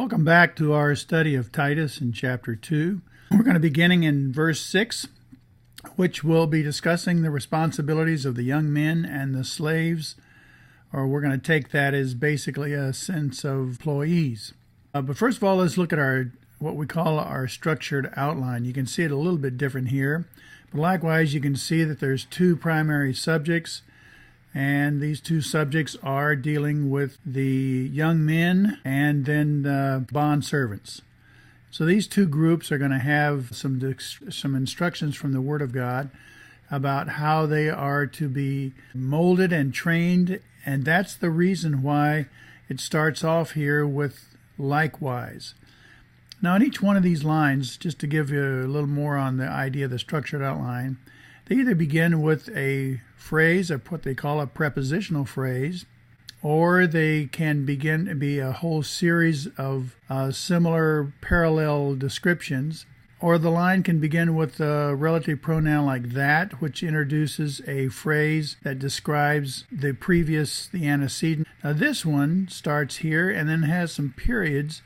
Welcome back to our study of Titus in chapter 2. We're going to be beginning in verse 6, which will be discussing the responsibilities of the young men and the slaves, or we're going to take that as basically a sense of employees. But first of all, let's look at what we call our structured outline. You can see it a little bit different here, but likewise you can see that there's two primary subjects, and these two subjects are dealing with the young men and then bond servants. So these two groups are going to have some instructions from the Word of God about how they are to be molded and trained, and that's the reason why it starts off here with likewise. Now, in each one of these lines, just to give you a little more on the idea of the structured outline, they either begin with a phrase, or what they call a prepositional phrase, or they can begin to be a whole series of similar parallel descriptions, or the line can begin with a relative pronoun like that, which introduces a phrase that describes the antecedent. Now this one starts here and then has some periods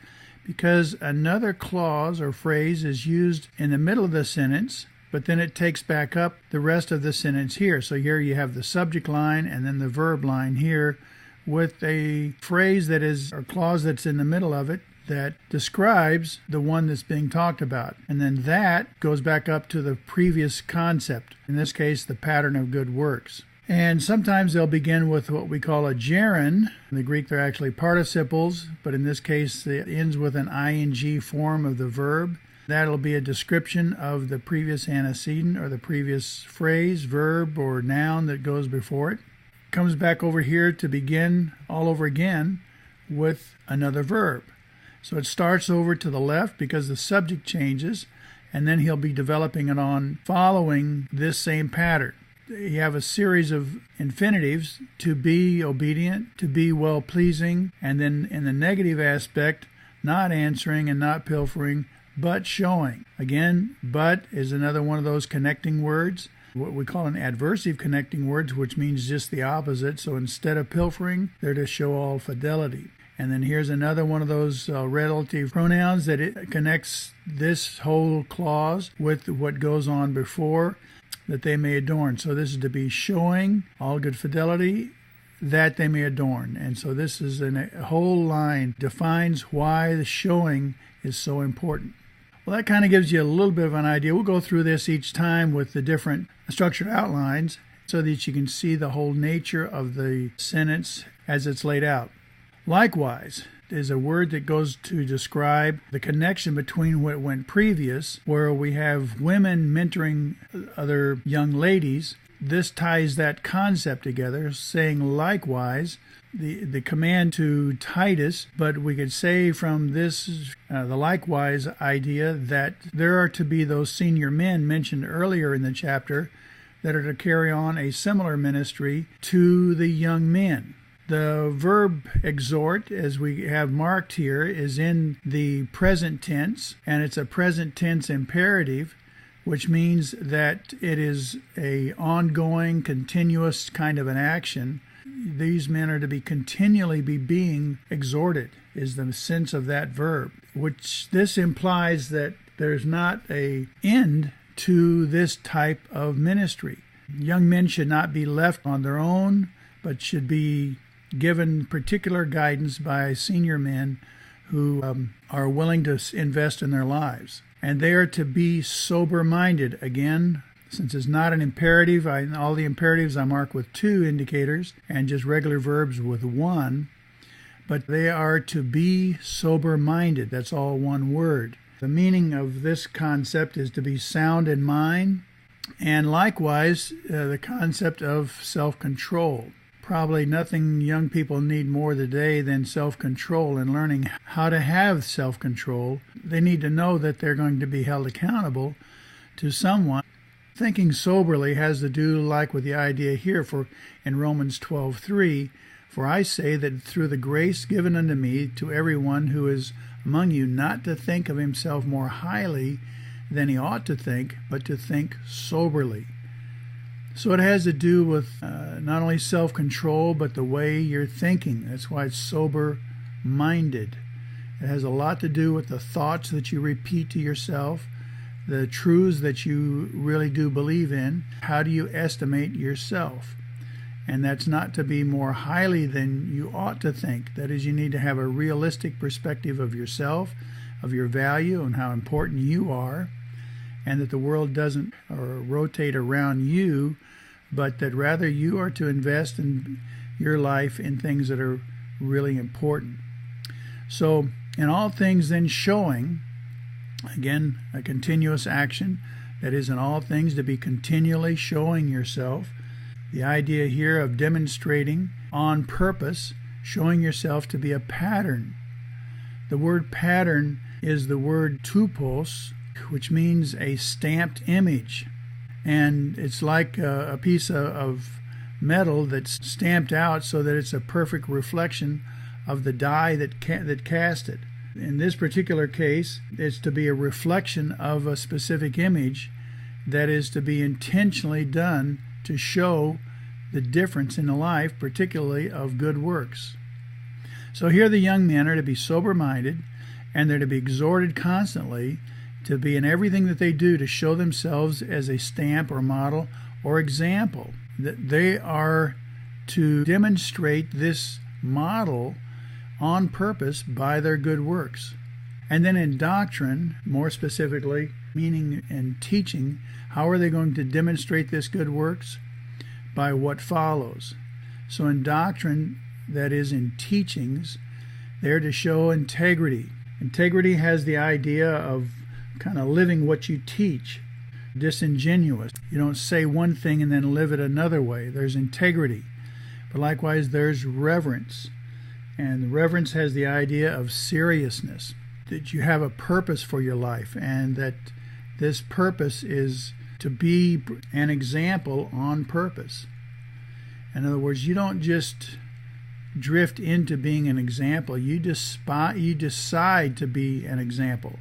because another clause or phrase is used in the middle of the sentence, but then it takes back up the rest of the sentence here. So here you have the subject line and then the verb line here with a phrase that is, or clause that's in the middle of it that describes the one that's being talked about. And then that goes back up to the previous concept, in this case, the pattern of good works. And sometimes they'll begin with what we call a gerund. In the Greek, they're actually participles, but in this case, it ends with an ing form of the verb. That'll be a description of the previous antecedent or the previous phrase, verb, or noun that goes before it. Comes back over here to begin all over again with another verb. So it starts over to the left because the subject changes, and then he'll be developing it on following this same pattern. You have a series of infinitives: to be obedient, to be well-pleasing, and then in the negative aspect, not answering and not pilfering, but showing. Again, but is another one of those connecting words, what we call an adversive connecting words, which means just the opposite. So instead of pilfering, they're to show all fidelity. And then here's another one of those relative pronouns that it connects this whole clause with what goes on before, that they may adorn. So this is to be showing all good fidelity, that they may adorn. And so this is a whole line defines why the showing is so important. Well, that kind of gives you a little bit of an idea. We'll go through this each time with the different structured outlines so that you can see the whole nature of the sentence as it's laid out. Likewise is a word that goes to describe the connection between what went previous, where we have women mentoring other young ladies. This ties that concept together, saying likewise, the command to Titus, but we could say from this, the likewise idea, that there are to be those senior men mentioned earlier in the chapter that are to carry on a similar ministry to the young men. The verb exhort, as we have marked here, is in the present tense, and it's a present tense imperative, which means that it is a ongoing, continuous kind of an action. These men are to be continually being exhorted, is the sense of that verb, which this implies that there's not an end to this type of ministry. Young men should not be left on their own, but should be given particular guidance by senior men who are willing to invest in their lives. And they are to be sober-minded. Again, since it's not an imperative, all the imperatives I mark with 2 indicators and just regular verbs with 1. But they are to be sober-minded. That's all one word. The meaning of this concept is to be sound in mind, and likewise the concept of self-control. Probably nothing young people need more today than self-control and learning how to have self-control. They need to know that they're going to be held accountable to someone. Thinking soberly has to do like with the idea here in Romans 12:3, for I say that through the grace given unto me to everyone who is among you not to think of himself more highly than he ought to think, but to think soberly. So it has to do with not only self-control, but the way you're thinking. That's why it's sober-minded. It has a lot to do with the thoughts that you repeat to yourself, the truths that you really do believe in. How do you estimate yourself? And that's not to be more highly than you ought to think. That is, you need to have a realistic perspective of yourself, of your value, and how important you are, and that the world doesn't rotate around you, but that rather you are to invest in your life in things that are really important. So, in all things then showing, again, a continuous action, that is, in all things to be continually showing yourself. The idea here of demonstrating on purpose, showing yourself to be a pattern. The word pattern is the word tupos, which means a stamped image. And it's like a piece of metal that's stamped out so that it's a perfect reflection of the die that cast it. In this particular case, it's to be a reflection of a specific image that is to be intentionally done to show the difference in the life, particularly of good works. So here the young men are to be sober-minded, and they're to be exhorted constantly to be in everything that they do to show themselves as a stamp or model or example. That they are to demonstrate this model on purpose by their good works. And then in doctrine, more specifically, meaning in teaching, how are they going to demonstrate this good works? By what follows. So in doctrine, that is in teachings, they're to show integrity. Integrity has the idea of kind of living what you teach, disingenuous. You don't say one thing and then live it another way. There's integrity. But likewise, there's reverence. And reverence has the idea of seriousness, that you have a purpose for your life, and that this purpose is to be an example on purpose. In other words, you don't just drift into being an example. You decide to be an example.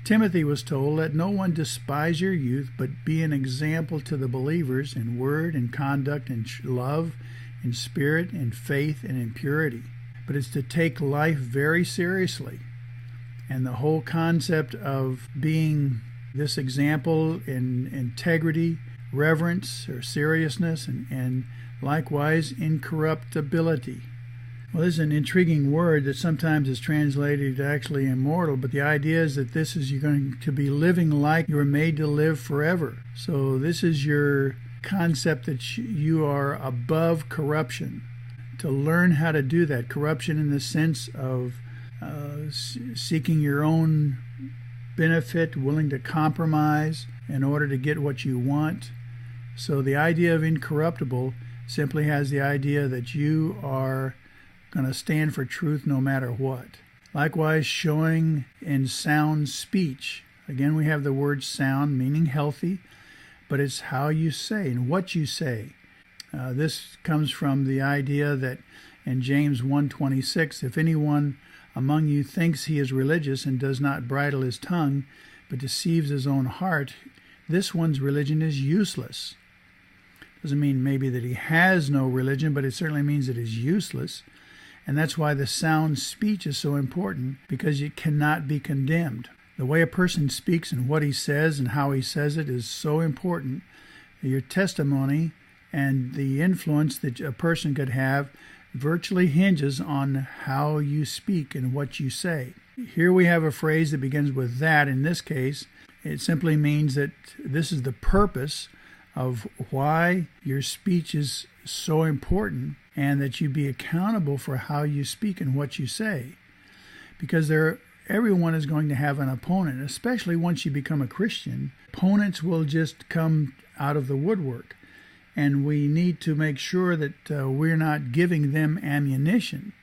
Timothy was told, "Let no one despise your youth, but be an example to the believers in word and conduct and love, in spirit, in faith, and in purity." But it's to take life very seriously. And the whole concept of being this example in integrity, reverence, or seriousness, and likewise incorruptibility. Well, this is an intriguing word that sometimes is translated actually immortal, but the idea is that this is you're going to be living like you were made to live forever. So this is your concept that you are above corruption. To learn how to do that, corruption in the sense of seeking your own benefit, willing to compromise in order to get what you want. So the idea of incorruptible simply has the idea that you are going to stand for truth no matter what. Likewise, showing in sound speech. Again, we have the word sound, meaning healthy, but it's how you say and what you say. This comes from the idea that in James 1:26, if anyone among you thinks he is religious and does not bridle his tongue, but deceives his own heart, this one's religion is useless. Doesn't mean maybe that he has no religion, but it certainly means it is useless. And that's why the sound speech is so important, because it cannot be condemned. The way a person speaks and what he says and how he says it is so important. Your testimony and the influence that a person could have virtually hinges on how you speak and what you say. Here we have a phrase that begins with that. In this case, it simply means that this is the purpose of why your speech is so important, and that you be accountable for how you speak and what you say. Because everyone is going to have an opponent, especially once you become a Christian. Opponents will just come out of the woodwork. And we need to make sure that we're not giving them ammunition.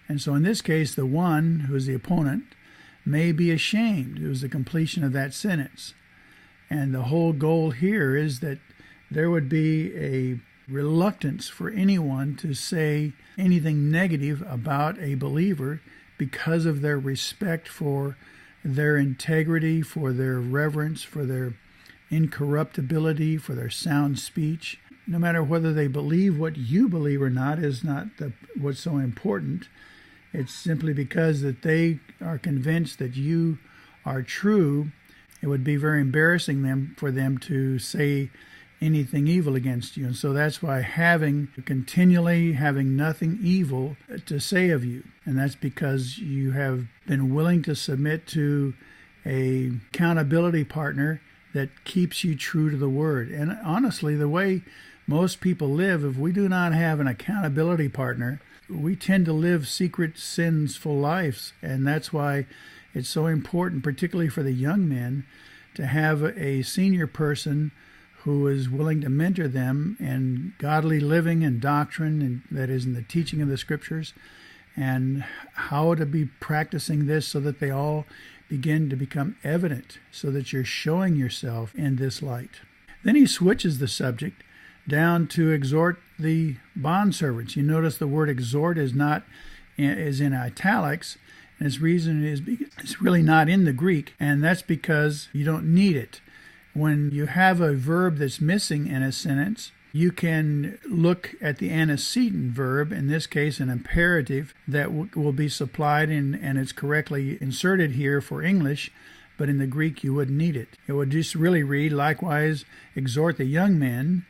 And so in this case, the one who is the opponent may be ashamed. It was the completion of that sentence. And the whole goal here is that there would be a reluctance for anyone to say anything negative about a believer because of their respect for their integrity, for their reverence, for their incorruptibility, for their sound speech. No matter whether they believe what you believe or not is not what's so important. It's simply because that they are convinced that you are true. It would be very embarrassing for them to say anything evil against you. And so that's why continually having nothing evil to say of you. And that's because you have been willing to submit to a accountability partner that keeps you true to the word. And honestly, the way most people live, if we do not have an accountability partner, we tend to live secret, sinful lives. And that's why it's so important, particularly for the young men, to have a senior person who is willing to mentor them in godly living and doctrine, and that is in the teaching of the scriptures, and how to be practicing this so that they all begin to become evident, so that you're showing yourself in this light. Then he switches the subject down to exhort the bondservants. You notice the word exhort is in italics, and its reason is it's really not in the Greek, and that's because you don't need it. When you have a verb that's missing in a sentence, you can look at the antecedent verb, in this case an imperative, that will be supplied and it's correctly inserted here for English, but in the Greek you wouldn't need it. It would just really read, likewise, exhort the young men,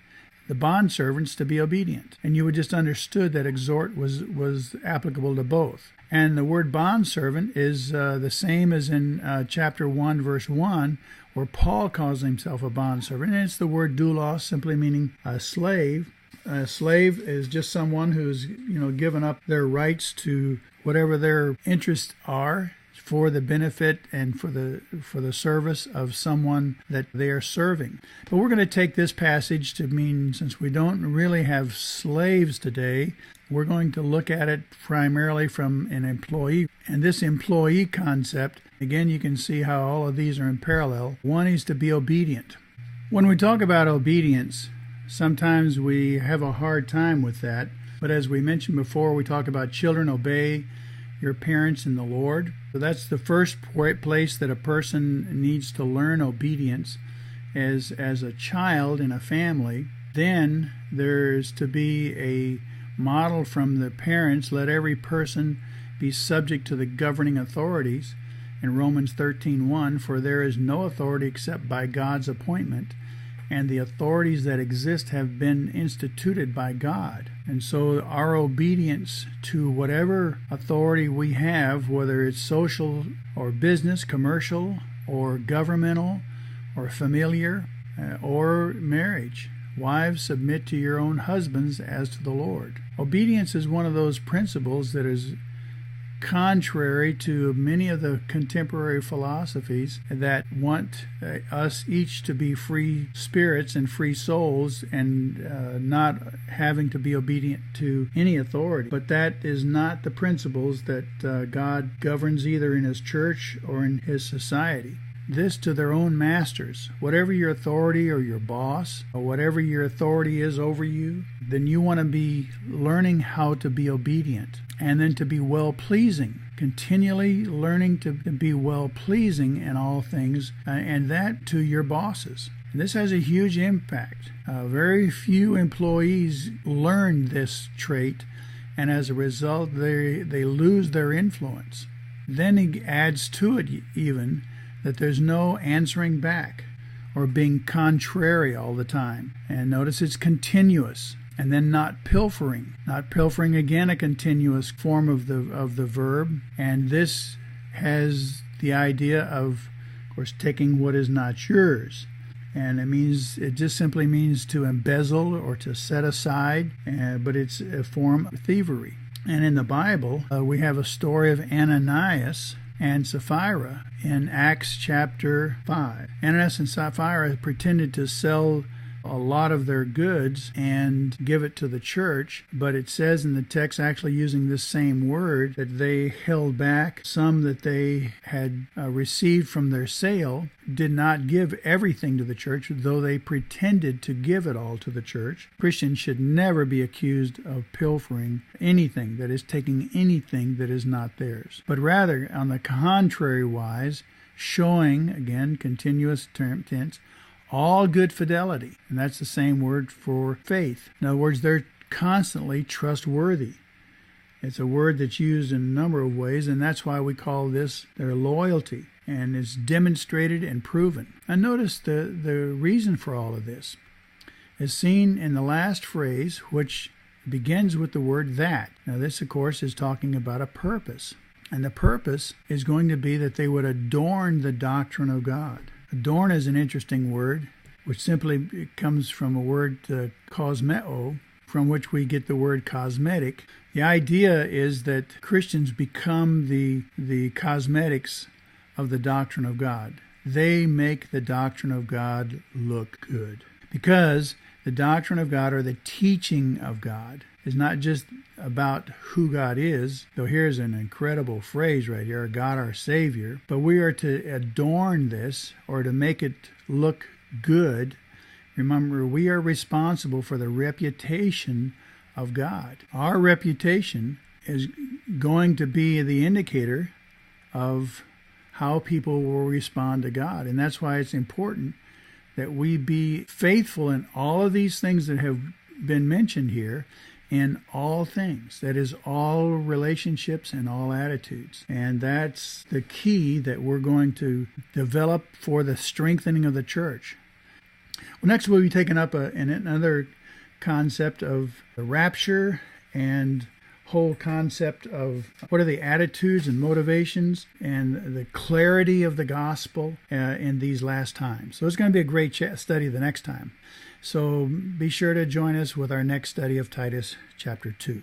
the bondservants, to be obedient. And you would just understood that exhort was applicable to both. And the word bondservant is the same as in chapter 1, verse 1, where Paul calls himself a bondservant. And it's the word doulos, simply meaning a slave. A slave is just someone who's, given up their rights to whatever their interests are for the benefit and for the service of someone that they are serving. But we're going to take this passage to mean, since we don't really have slaves today, we're going to look at it primarily from an employee. And this employee concept, again, you can see how all of these are in parallel. One is to be obedient. When we talk about obedience, sometimes we have a hard time with that. But as we mentioned before, we talked about children obey your parents in the Lord. So that's the first place that a person needs to learn obedience as a child in a family. Then there's to be a model from the parents. Let every person be subject to the governing authorities. In Romans 13:1, for there is no authority except by God's appointment, and the authorities that exist have been instituted by God. And so our obedience to whatever authority we have, whether it's social or business, commercial or governmental or familiar or marriage. Wives, submit to your own husbands as to the Lord. Obedience is one of those principles that is contrary to many of the contemporary philosophies that want us each to be free spirits and free souls and not having to be obedient to any authority. But that is not the principles that God governs either in His church or in His society. This to their own masters. Whatever your authority or your boss or whatever your authority is over you, then you want to be learning how to be obedient and then to be well-pleasing, continually learning to be well-pleasing in all things, and that to your bosses. And this has a huge impact. Very few employees learn this trait, and as a result, they lose their influence. Then he adds to it even that there's no answering back or being contrary all the time. And notice it's continuous. And then not pilfering. Not pilfering, again, a continuous form of the verb. And this has the idea of course, taking what is not yours. And it just simply means to embezzle or to set aside, but it's a form of thievery. And in the Bible, we have a story of Ananias and Sapphira in Acts chapter 5. Ananias and Sapphira pretended to sell a lot of their goods and give it to the church, but it says in the text, actually using this same word, that they held back some that they had received from their sale, did not give everything to the church, though they pretended to give it all to the church. Christians should never be accused of pilfering anything, that is, taking anything that is not theirs, but rather, on the contrary wise, showing, again, continuous tense, all good fidelity. And that's the same word for faith. In other words, they're constantly trustworthy. It's a word that's used in a number of ways, and that's why we call this their loyalty, and it's demonstrated and proven. And notice the reason for all of this is seen in the last phrase, which begins with the word that. Now this, of course, is talking about a purpose. And the purpose is going to be that they would adorn the doctrine of God. Adorn is an interesting word, which simply comes from a word kosmeo, from which we get the word cosmetic. The idea is that Christians become the cosmetics of the doctrine of God. They make the doctrine of God look good. Because the doctrine of God, or the teaching of God, is not just about who God is, though here's an incredible phrase right here, God our Savior, but we are to adorn this, or to make it look good. Remember, we are responsible for the reputation of God. Our reputation is going to be the indicator of how people will respond to God. And that's why it's important that we be faithful in all of these things that have been mentioned here, in all things. That is, all relationships and all attitudes. And that's the key that we're going to develop for the strengthening of the church. Well, next we'll be taking up another concept of the rapture, and whole concept of what are the attitudes and motivations and the clarity of the gospel in these last times. So it's going to be a great study the next time. So be sure to join us with our next study of Titus chapter 2.